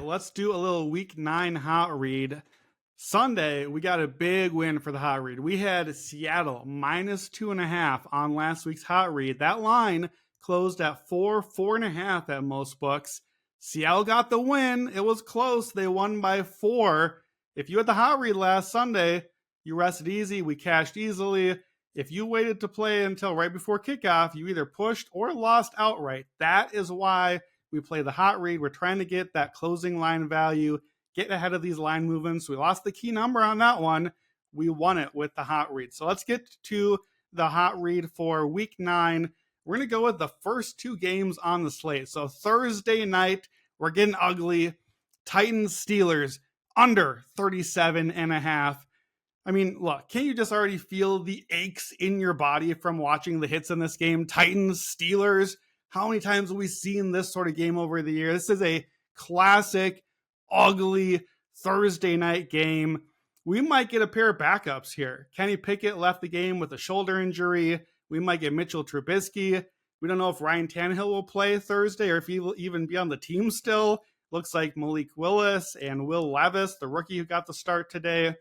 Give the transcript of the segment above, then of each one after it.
let's do a little week 9 hot read. Sunday, we got a big win for the hot read. We had Seattle -2.5 on last week's hot read. That line closed at 4.5 at most books. Seattle got the win. It was close. They won by 4. If you had the hot read last Sunday, you rested easy. We cashed easily. If you waited to play until right before kickoff, you either pushed or lost outright. That is why we play the hot read. We're trying to get that closing line value, get ahead of these line movements. We lost the key number on that one. We won it with the hot read. So let's get to the hot read for week 9. We're going to go with the first 2 games on the slate. So Thursday night, we're getting ugly. Titans, Steelers, under 37.5. I mean, look, can't you just already feel the aches in your body from watching the hits in this game? Titans, Steelers. How many times have we seen this sort of game over the year? This is a classic, ugly Thursday night game. We might get a pair of backups here. Kenny Pickett left the game with a shoulder injury. We might get Mitchell Trubisky. We don't know if Ryan Tannehill will play Thursday or if he will even be on the team still. Looks like Malik Willis and Will Levis, the rookie who got the start today.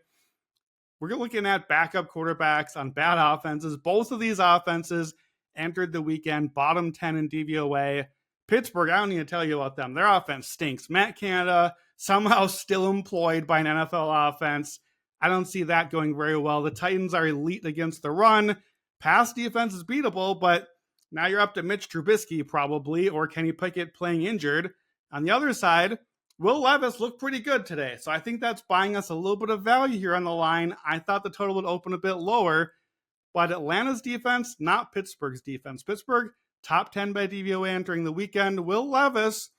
We're looking at backup quarterbacks on bad offenses. Both of these offenses entered the weekend bottom 10 in DVOA. Pittsburgh, I don't need to tell you about them. Their offense stinks. Matt Canada somehow still employed by an NFL offense. I don't see that going very well. The Titans are elite against the run. Pass defense is beatable, but now you're up to Mitch Trubisky probably, or Kenny Pickett playing injured. On the other side, Will Levis looked pretty good today, so I think that's buying us a little bit of value here on the line. I thought the total would open a bit lower, but Atlanta's defense, not Pittsburgh's defense. Pittsburgh, top 10 by DVOA entering the weekend. Will Levis,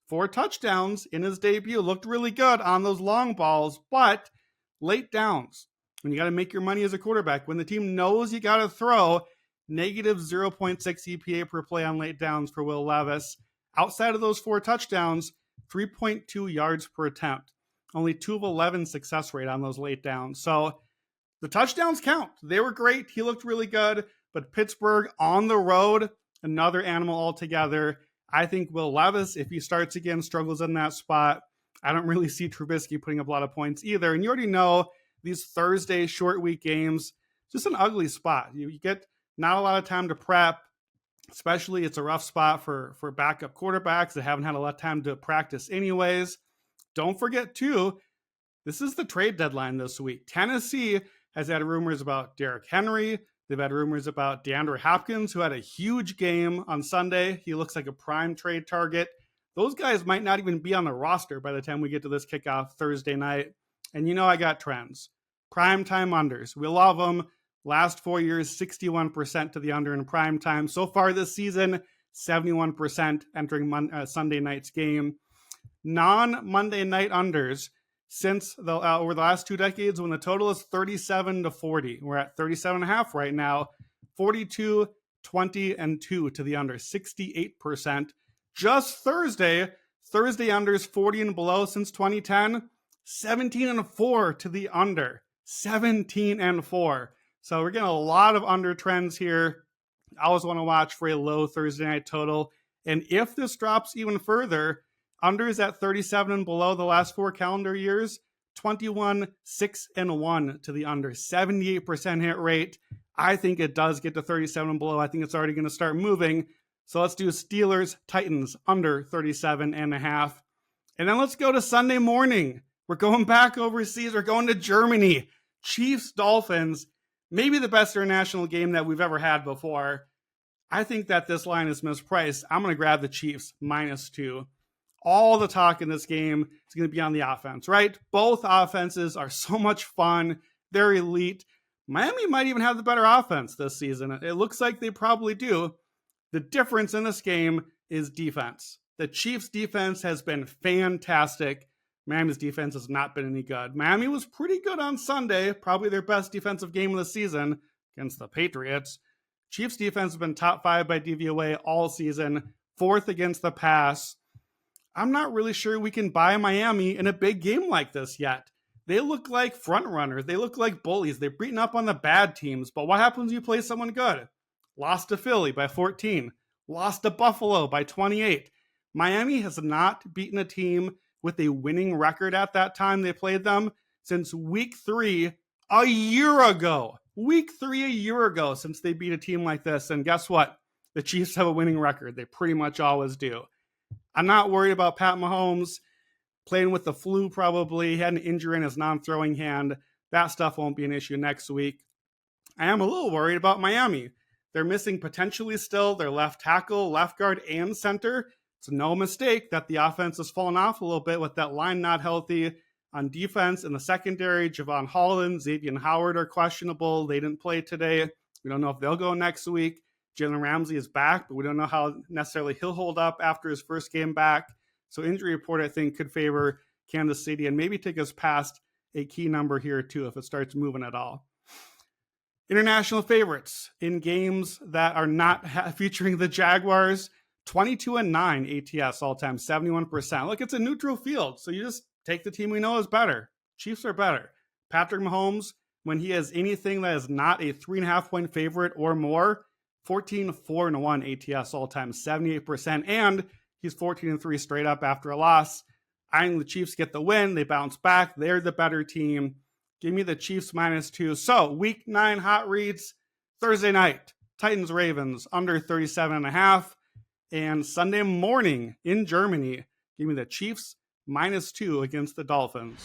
4 touchdowns in his debut, looked really good on those long balls, but late downs, when you got to make your money as a quarterback, when the team knows you got to throw, negative 0.6 EPA per play on late downs for Will Levis. Outside of those 4 touchdowns, 3.2 yards per attempt. Only 2 of 11 success rate on those late downs. So the touchdowns count. They were great. He looked really good. But Pittsburgh on the road, another animal altogether. I think Will Levis, if he starts again, struggles in that spot. I don't really see Trubisky putting up a lot of points either. And you already know these Thursday short week games, just an ugly spot. You get not a lot of time to prep. Especially, it's a rough spot for backup quarterbacks that haven't had a lot of time to practice anyways. Don't forget, too, this is the trade deadline this week. Tennessee has had rumors about Derrick Henry. They've had rumors about DeAndre Hopkins, who had a huge game on Sunday. He looks like a prime trade target. Those guys might not even be on the roster by the time we get to this kickoff Thursday night. And you know I got trends. Primetime unders. We love them. Last 4 years, 61% to the under in prime time. So far this season, 71% entering Sunday night's game. Non-Monday night unders since over the last 2 decades when the total is 37-40. We're at 37.5 right now. 42, 20, and 2 to the under, 68%. Just Thursday unders 40 and below since 2010, 17-4 to the under, 17-4. So we're getting a lot of under trends here. I always want to watch for a low Thursday night total. And if this drops even further, unders at 37 and below the last 4 calendar years, 21, 6, and 1 to the under, 78% hit rate. I think it does get to 37 and below. I think it's already going to start moving. So let's do Steelers, Titans, under 37.5. And then let's go to Sunday morning. We're going back overseas. We're going to Germany. Chiefs, Dolphins. Maybe the best international game that we've ever had before. I think that this line is mispriced. I'm going to grab the Chiefs -2. All the talk in this game is going to be on the offense, right? Both offenses are so much fun. They're elite. Miami might even have the better offense this season. It looks like they probably do. The difference in this game is defense. The Chiefs' defense has been fantastic. Miami's defense has not been any good. Miami was pretty good on Sunday, probably their best defensive game of the season against the Patriots. Chiefs' defense has been top 5 by DVOA all season, 4th against the pass. I'm not really sure we can buy Miami in a big game like this yet. They look like front runners. They look like bullies. They've beaten up on the bad teams. But what happens when you play someone good? Lost to Philly by 14. Lost to Buffalo by 28. Miami has not beaten a team with a winning record at that time they played them since week 3 a year ago. Week 3 a year ago since they beat a team like this. And guess what? The Chiefs have a winning record. They pretty much always do. I'm not worried about Pat Mahomes playing with the flu probably. He had an injury in his non-throwing hand. That stuff won't be an issue next week. I am a little worried about Miami. They're missing potentially still their left tackle, left guard, and center. It's no mistake that the offense has fallen off a little bit with that line not healthy. On defense in the secondary, Javon Holland, Xavier Howard are questionable. They didn't play today. We don't know if they'll go next week. Jalen Ramsey is back, but we don't know how necessarily he'll hold up after his first game back. So injury report, I think, could favor Kansas City and maybe take us past a key number here too if it starts moving at all. International favorites in games that are not featuring the Jaguars, 22-9 ATS all time, 71%. Look, it's a neutral field, so you just take the team we know is better. Chiefs are better. Patrick Mahomes, when he has anything that is not a 3.5-point favorite or more, 14-4-1 ATS all time, 78%, and he's 14-3 straight up after a loss. I think the Chiefs get the win. They bounce back. They're the better team. Give me the Chiefs -2. So week 9 hot reads Thursday night, Titans Ravens under 37.5, and Sunday morning in Germany, give me the Chiefs -2 against the Dolphins.